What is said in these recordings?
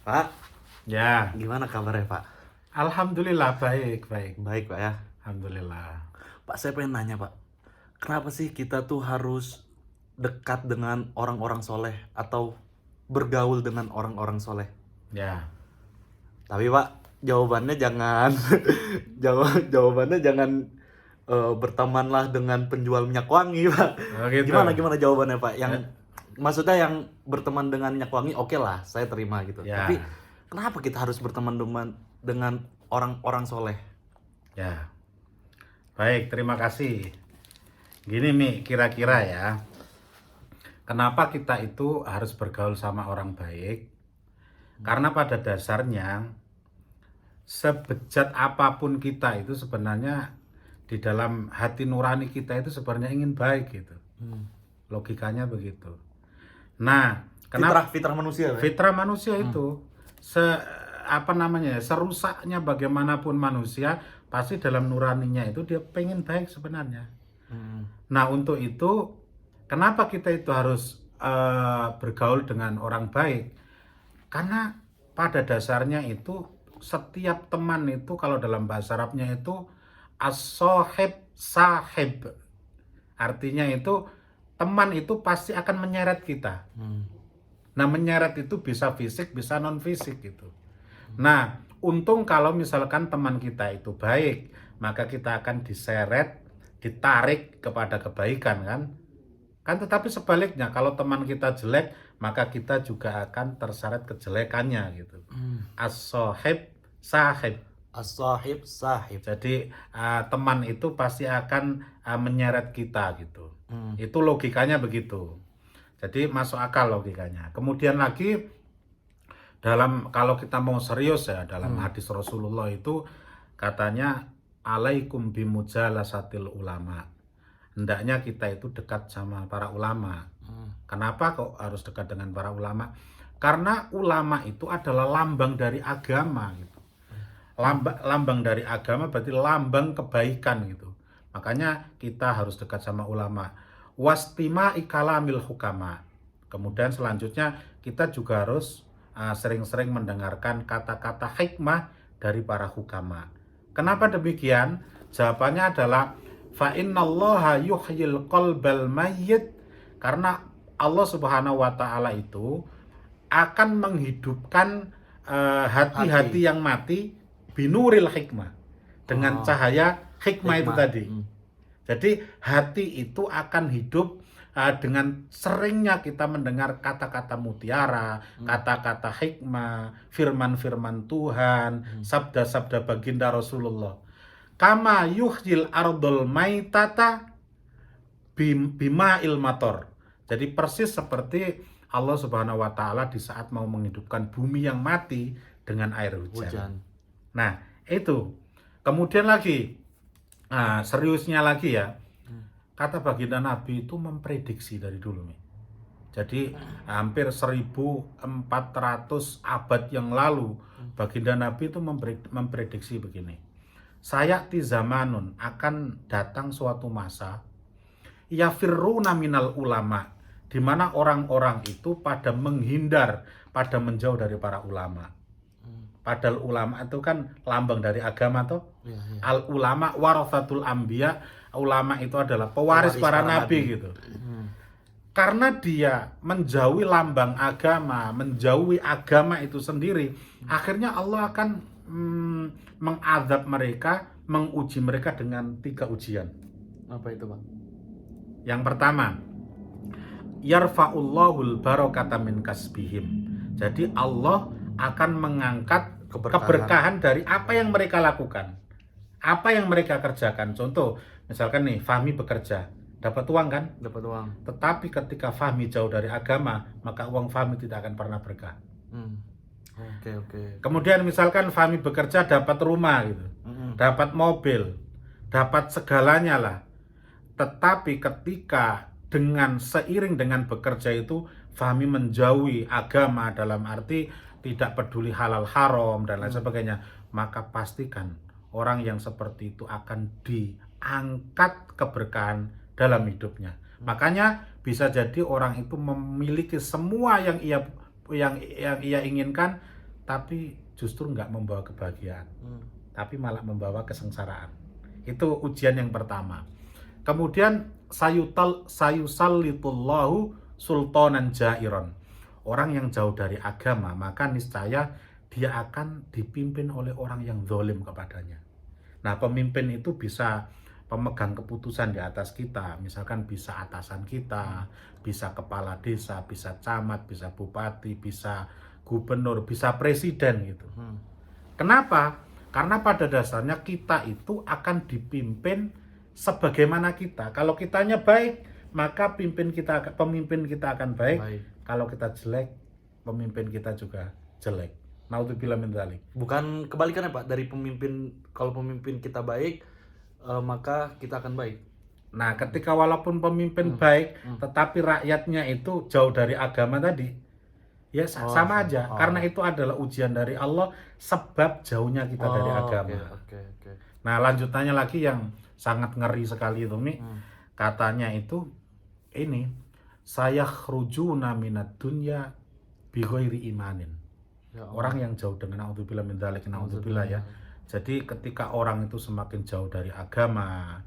Pak, Ya, gimana kabarnya Pak? alhamdulillah baik, baik. Baik Pak ya. Alhamdulillah. Pak, saya pengen nanya Pak, kenapa sih kita tuh harus dekat dengan orang-orang soleh atau bergaul dengan orang-orang soleh? Ya, Tapi Pak, jawabannya jangan jawabannya jangan bertemanlah dengan penjual minyak wangi Pak. oh gitu. Gimana jawabannya Pak? Yang Ya, maksudnya yang berteman dengan minyak wangi oke lah, saya terima gitu. ya, Tapi kenapa kita harus berteman dengan orang-orang soleh? ya. Baik, terima kasih. Gini Mi, kira-kira ya, kenapa kita itu harus bergaul sama orang baik? Karena pada dasarnya, sebejat apapun kita itu sebenarnya di dalam hati nurani kita itu sebenarnya ingin baik gitu. Logikanya begitu. Nah, kenapa? Fitrah manusia Pak. Fitrah manusia itu serusaknya bagaimanapun manusia pasti dalam nuraninya itu dia pengen baik sebenarnya. Nah, untuk itu kenapa kita itu harus bergaul dengan orang baik? Karena pada dasarnya itu setiap teman itu kalau dalam bahasa Arabnya itu as-sohib sahib. Artinya itu teman itu pasti akan menyeret kita. Nah, menyeret itu bisa fisik, bisa non fisik gitu. Nah, untung kalau misalkan teman kita itu baik, maka kita akan diseret, ditarik kepada kebaikan kan? Kan tetapi sebaliknya, kalau teman kita jelek, maka kita juga akan terseret kejelekannya gitu. As-sohib sahib. As-sahib sahib. Jadi teman itu pasti akan menyeret kita gitu. Itu logikanya begitu. Jadi masuk akal logikanya. Kemudian lagi kalau kita mau serius ya dalam hadis Rasulullah itu katanya alaikum bimujalasatil ulama. Hendaknya kita itu dekat sama para ulama. Kenapa kok harus dekat dengan para ulama? Karena ulama itu adalah lambang dari agama gitu. Lambang dari agama berarti lambang kebaikan gitu. Makanya kita harus dekat sama ulama. Wastima ikalamil hukama. Kemudian selanjutnya kita juga harus sering-sering mendengarkan kata-kata hikmah dari para hukama. Kenapa demikian? Jawabannya adalah fa innallaha yuhyil qalbal mayyit, karena Allah Subhanahu wa taala itu akan menghidupkan hati-hati yang mati binuril hikmah, dengan cahaya hikmah itu tadi. Jadi hati itu akan hidup dengan seringnya kita mendengar kata-kata mutiara, kata-kata hikmah, firman-firman Tuhan, sabda-sabda baginda Rasulullah. Kama yuhyil ardul maitata bima ilmator. Jadi persis seperti Allah Subhanahu wa taala di saat mau menghidupkan bumi yang mati dengan air hujan. Nah, itu. Kemudian lagi, seriusnya lagi ya, kata baginda Nabi itu memprediksi dari dulu nih. Jadi hampir 1400 abad yang lalu, baginda Nabi itu memprediksi begini. Sayati zamanun, akan datang suatu masa, yafirruna minal ulama, di mana orang-orang itu pada menghindar, pada menjauh dari para ulama. Padahal ulama itu kan lambang dari agama toh. Al ulama warathatul anbiya, ulama itu adalah pewaris para nabi gitu. Karena dia menjauhi lambang agama, menjauhi agama itu sendiri, akhirnya Allah akan mengadab mereka, menguji mereka dengan 3 ujian. Apa itu Pak? Yang pertama, yarfa'ullahul barakata min kasbihim. Jadi Allah akan mengangkat keberkahan dari apa yang mereka lakukan, apa yang mereka kerjakan. Contoh, misalkan nih, Fahmi bekerja, dapat uang kan? Dapat uang. Tetapi ketika Fahmi jauh dari agama, maka uang Fahmi tidak akan pernah berkah. Oke. Kemudian misalkan Fahmi bekerja dapat rumah gitu, dapat mobil, dapat segalanya lah. Tetapi ketika seiring dengan bekerja itu Fahmi menjauhi agama dalam arti tidak peduli halal haram dan lain sebagainya, maka pastikan orang yang seperti itu akan diangkat keberkahan dalam hidupnya. Makanya bisa jadi orang itu memiliki semua yang ia inginkan, tapi justru nggak membawa kebahagiaan, tapi malah membawa kesengsaraan. Itu ujian yang pertama. Kemudian sayusallitullahu sultanan jairon. Orang yang jauh dari agama, maka niscaya dia akan dipimpin oleh orang yang zalim kepadanya. Nah, pemimpin itu bisa pemegang keputusan di atas kita, misalkan bisa atasan kita, bisa kepala desa, bisa camat, bisa bupati, bisa gubernur, bisa presiden gitu. Kenapa? Karena pada dasarnya kita itu akan dipimpin sebagaimana kita. Kalau kitanya baik, maka pemimpin kita akan baik. Kalau kita jelek, pemimpin kita juga jelek. Naudzubillah min dzalik. Bukan kebalikannya Pak, dari kalau pemimpin kita baik, maka kita akan baik. Nah, ketika walaupun pemimpin baik, tetapi rakyatnya itu jauh dari agama tadi, ya sama aja. Karena itu adalah ujian dari Allah, sebab jauhnya kita dari agama. Okay. Nah, lanjutannya lagi yang sangat ngeri sekali itu, Mi. Katanya itu ini, saya khurujuna minad dunya bighairi imanin. Ya, orang yang jauh dengan naudzubillah min dzalik, naudzubillah ya. Jadi ketika orang itu semakin jauh dari agama,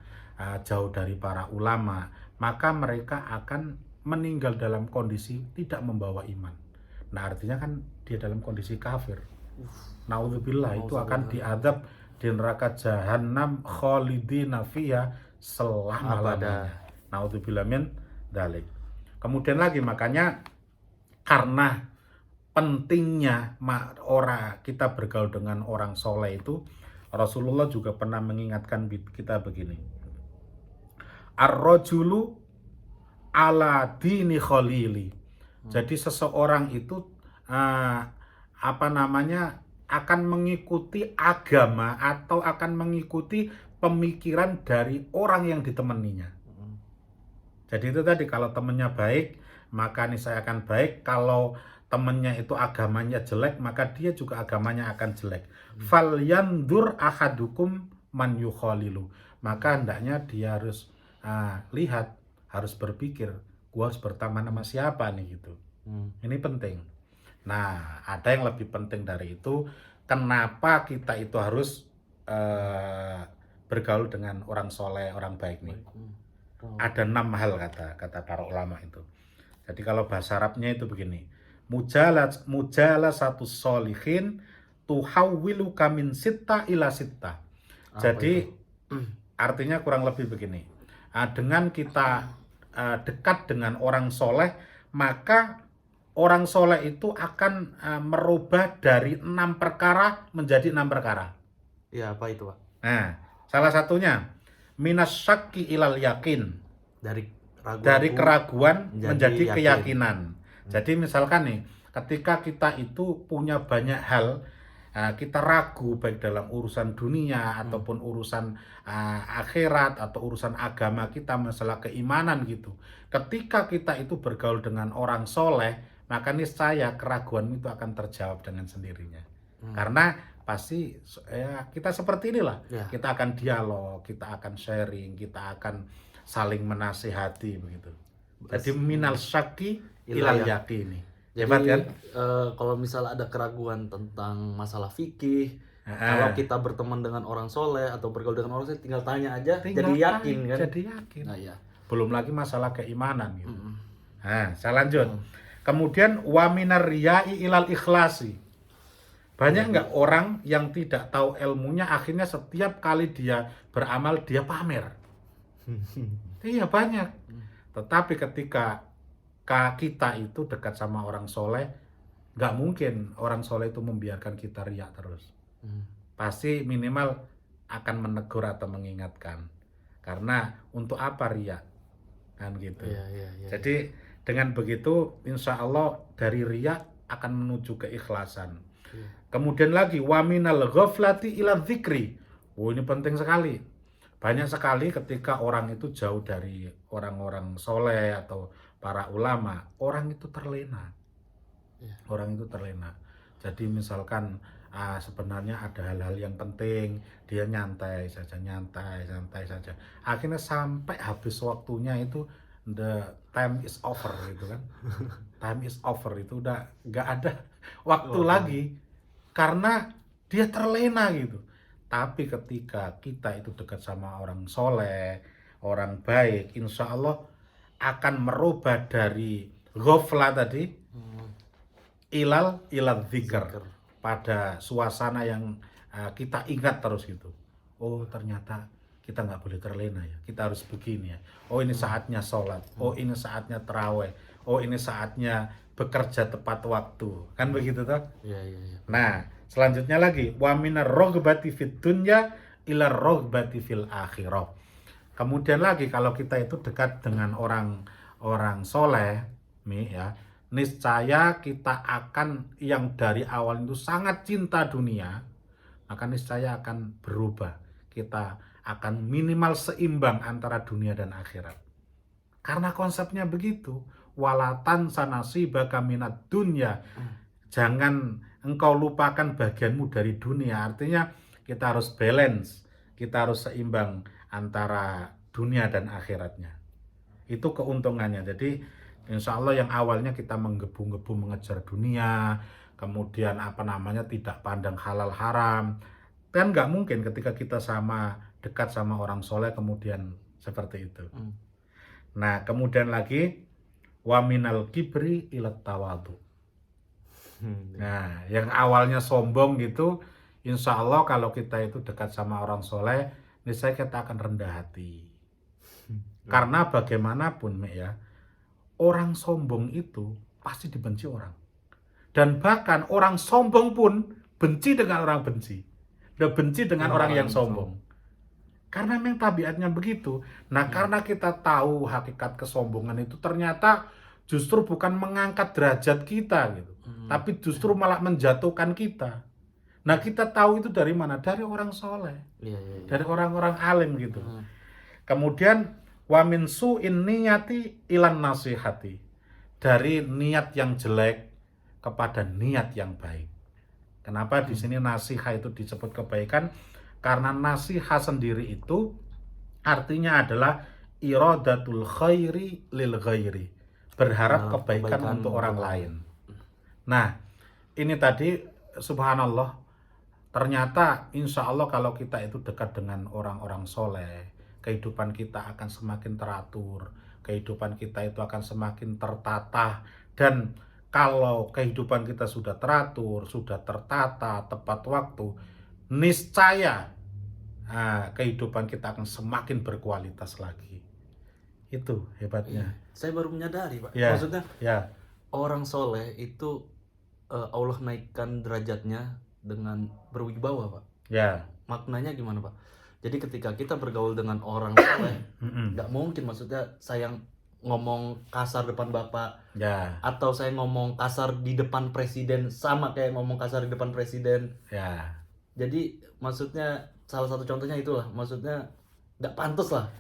jauh dari para ulama, maka mereka akan meninggal dalam kondisi tidak membawa iman. Nah, artinya kan dia dalam kondisi kafir. Naudzubillah, itu akan diadab di neraka jahanam khalidina fiha selama-lamanya. Naudzubillah min dzalik. Kemudian lagi, makanya karena pentingnya kita bergaul dengan orang soleh itu, Rasulullah juga pernah mengingatkan kita begini. Ar-rajulu ala dini khalili. Jadi seseorang itu akan mengikuti agama atau akan mengikuti pemikiran dari orang yang ditemaninya. Jadi itu tadi, kalau temannya baik, maka niscaya akan baik. Kalau temannya itu agamanya jelek, maka dia juga agamanya akan jelek. Falyandur ahadukum man yukhalilu. Maka hendaknya dia harus lihat, harus berpikir, gua harus berteman sama siapa nih gitu. Ini penting. Nah, ada yang lebih penting dari itu. Kenapa kita itu harus bergaul dengan orang soleh, orang baik nih? Ada 6 hal kata para ulama itu. Jadi kalau bahasa Arabnya itu begini. Mujalasatu sholihin tuhawwiluka min sitta ila sitta. Jadi artinya kurang lebih begini. Dengan kita dekat dengan orang soleh, maka orang soleh itu akan merubah dari 6 perkara menjadi 6 perkara. Ya, apa itu Pak? Nah, salah satunya minas syakki ilal yakin, dari keraguan menjadi keyakinan. Jadi misalkan nih, ketika kita itu punya banyak hal, kita ragu baik dalam urusan dunia ataupun urusan akhirat atau urusan agama kita, masalah keimanan gitu. Ketika kita itu bergaul dengan orang soleh, maka niscaya keraguan itu akan terjawab dengan sendirinya. Karena pasti ya kita seperti inilah, kita akan dialog, kita akan sharing, kita akan saling menasihati begitu. Jadi minal syaki ilal yaqini. Hebat kan? Kalau misalnya ada keraguan tentang masalah fikih, kalau kita berteman dengan orang soleh atau bergaul dengan orang soleh, tinggal tanya aja, jadi yakin kan? Jadi yakin. Nah, ya. Belum lagi masalah keimanan gitu. Nah, saya lanjut. Kemudian wa minar riyai ilal ikhlasi. Banyak nggak orang yang tidak tahu ilmunya, akhirnya setiap kali dia beramal dia pamer. Iya banyak. Tetapi ketika kita itu dekat sama orang soleh, nggak mungkin orang soleh itu membiarkan kita riak terus. Pasti minimal akan menegur atau mengingatkan. Karena untuk apa riak? Kan gitu. Jadi dengan begitu insya Allah dari riak akan menuju keikhlasan. Kemudian lagi waminal ghaflati ila dzikri. Ini penting sekali. Banyak sekali ketika orang itu jauh dari orang-orang soleh atau para ulama, orang itu terlena. Orang itu terlena. Jadi misalkan sebenarnya ada hal-hal yang penting, dia nyantai saja. Akhirnya sampai habis waktunya itu the time is over gitu kan. Time is over itu udah nggak ada waktu lagi. karena dia terlena gitu. Tapi ketika kita itu dekat sama orang soleh, orang baik, insya Allah akan merubah dari ghaflah tadi ilal dzikr, Zikr. pada suasana yang kita ingat terus gitu. Oh ternyata kita nggak boleh terlena ya, kita harus begini ya. Oh ini saatnya sholat, oh ini saatnya terawih, oh ini saatnya bekerja tepat waktu, kan begitu toh? Iya, iya, iya. Nah selanjutnya lagi, wa minar roghbati fid dunya ila roghbati fil akhirah. Kemudian lagi kalau kita itu dekat dengan orang soleh, nih ya, niscaya kita akan yang dari awal itu sangat cinta dunia, maka niscaya akan berubah. Kita akan minimal seimbang antara dunia dan akhirat. Karena konsepnya begitu, walatan sanasi bakaminat dunya. Jangan engkau lupakan bagianmu dari dunia. Artinya kita harus balance, kita harus seimbang antara dunia dan akhiratnya. Itu keuntungannya. Jadi insya Allah yang awalnya kita menggebu-gebu mengejar dunia, kemudian tidak pandang halal haram, kan nggak mungkin ketika kita dekat sama orang soleh kemudian seperti itu. Nah kemudian lagi wa minal kibri ilat tawadu. Nah yang awalnya sombong gitu, insya Allah kalau kita itu dekat sama orang soleh, niscaya kita akan rendah hati. Karena bagaimanapun ya, orang sombong itu pasti dibenci orang. Dan bahkan orang sombong pun benci dengan orang benci. Dan benci dengan orang yang sombong. Karena memang tabiatnya begitu. Nah, karena kita tahu hakikat kesombongan itu ternyata justru bukan mengangkat derajat kita gitu. Tapi justru malah menjatuhkan kita. Nah, kita tahu itu dari mana? Dari orang soleh. Dari orang-orang alim gitu. Kemudian wa min su'in niyati ilan nasihati. Dari niat yang jelek kepada niat yang baik. Kenapa di sini nasihat itu disebut kebaikan? Karena nasihat sendiri itu artinya adalah iradatul khairi lil ghairi. Berharap kebaikan untuk orang lain. Nah, ini tadi subhanallah, ternyata insya Allah kalau kita itu dekat dengan orang-orang soleh, kehidupan kita akan semakin teratur, kehidupan kita itu akan semakin tertata. Dan kalau kehidupan kita sudah teratur, sudah tertata, tepat waktu, niscaya kehidupan kita akan semakin berkualitas lagi. Itu hebatnya. Saya baru menyadari, Pak. Ya, Maksudnya ya. orang soleh itu Allah naikkan derajatnya dengan berwibawa, Pak. Ya. Maknanya gimana, Pak? Jadi ketika kita bergaul dengan orang soleh, nggak mungkin maksudnya saya ngomong kasar depan bapak, Ya. atau saya ngomong kasar di depan presiden sama kayak ngomong kasar di depan presiden. Ya. Jadi maksudnya salah satu contohnya itulah, maksudnya nggak pantas lah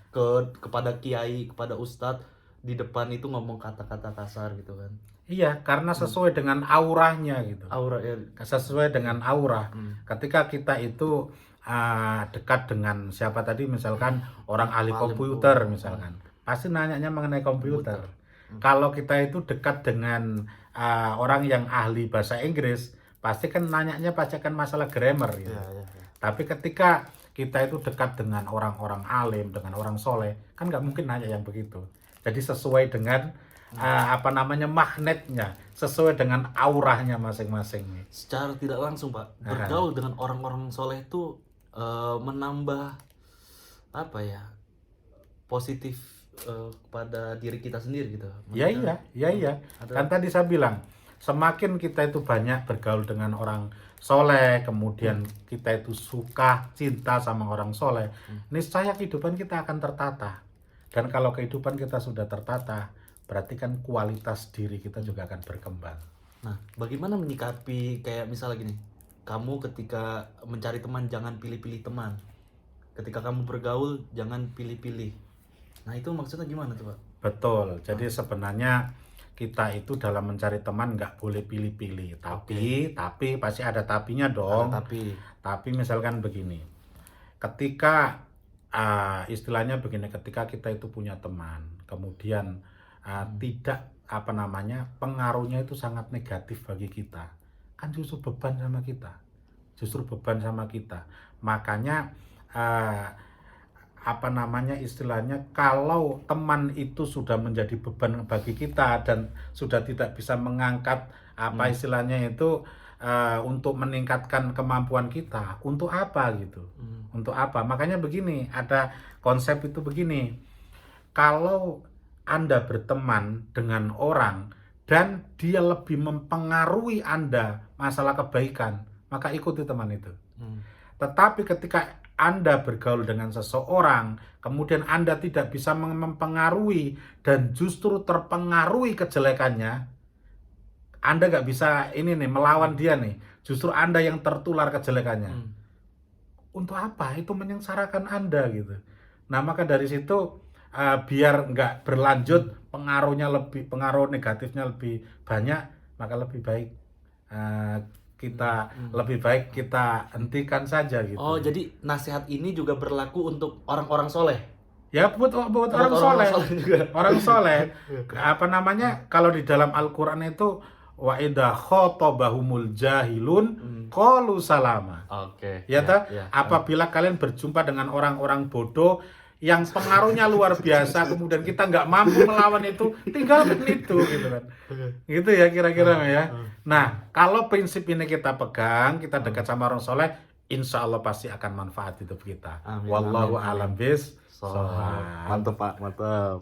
kepada kiai, kepada ustadz di depan itu ngomong kata-kata kasar gitu kan. Iya, karena sesuai dengan auranya gitu. Aura ya. Sesuai dengan aura. Ketika kita itu dekat dengan siapa tadi, misalkan orang ahli komputer misalkan, pasti nanyanya mengenai komputer. Kalau kita itu dekat dengan orang yang ahli bahasa Inggris, pasti kan nanyanya pasti kan masalah grammar gitu. Ya. Tapi ketika kita itu dekat dengan orang-orang alim, dengan orang soleh, kan nggak mungkin nanya yang begitu. Jadi sesuai dengan magnetnya, sesuai dengan auranya masing-masing. Secara tidak langsung, Pak, bergaul dengan orang-orang soleh itu menambah positif kepada diri kita sendiri gitu. Iya. Kan tadi saya bilang, semakin kita itu banyak bergaul dengan orang soleh, kemudian kita itu suka, cinta sama orang soleh, niscaya kehidupan kita akan tertata. Dan kalau kehidupan kita sudah tertata, berarti kan kualitas diri kita juga akan berkembang. Nah, bagaimana menyikapi kayak misalnya gini, kamu ketika mencari teman jangan pilih-pilih teman. Ketika kamu bergaul jangan pilih-pilih. Nah, itu maksudnya gimana tuh, Pak? Betul. Jadi sebenarnya kita itu dalam mencari teman nggak boleh pilih-pilih. Tapi pasti ada tapinya dong. Ada tapi misalkan begini. Ketika istilahnya begini, ketika kita itu punya teman, kemudian tidak pengaruhnya itu sangat negatif bagi kita. kan justru beban sama kita. Justru beban sama kita. Makanya apa namanya istilahnya, kalau teman itu sudah menjadi beban bagi kita dan sudah tidak bisa mengangkat apa istilahnya itu untuk meningkatkan kemampuan kita, untuk apa gitu? Untuk apa? Makanya begini, ada konsep itu begini. Kalau Anda berteman dengan orang dan dia lebih mempengaruhi Anda masalah kebaikan, maka ikuti teman itu. Tetapi ketika Anda bergaul dengan seseorang, kemudian Anda tidak bisa mempengaruhi dan justru terpengaruhi kejelekannya, Anda nggak bisa ini nih melawan dia nih, justru Anda yang tertular kejelekannya. Untuk apa? Itu menyengsarakan Anda gitu. Nah, maka dari situ biar nggak berlanjut, pengaruh negatifnya lebih banyak, maka lebih baik lebih baik kita hentikan saja gitu. Oh, jadi nasihat ini juga berlaku untuk orang-orang soleh. Ya, buat orang soleh juga. Orang soleh. Apa namanya? Kalau di dalam Al-Qur'an itu wa idza khotabahumul jahilun qalu salama. Oke. Ya, apabila kalian berjumpa dengan orang-orang bodoh yang pengaruhnya luar biasa, kemudian kita nggak mampu melawan itu, tinggalkan itu gitu kan. Gitu ya kira-kira ya. Nah, kalau prinsip ini kita pegang, kita dekat sama orang soleh, insya Allah pasti akan manfaat hidup kita. Amin, Wallahu amin, a'lam amin. bis. Mantap Pak, mantap.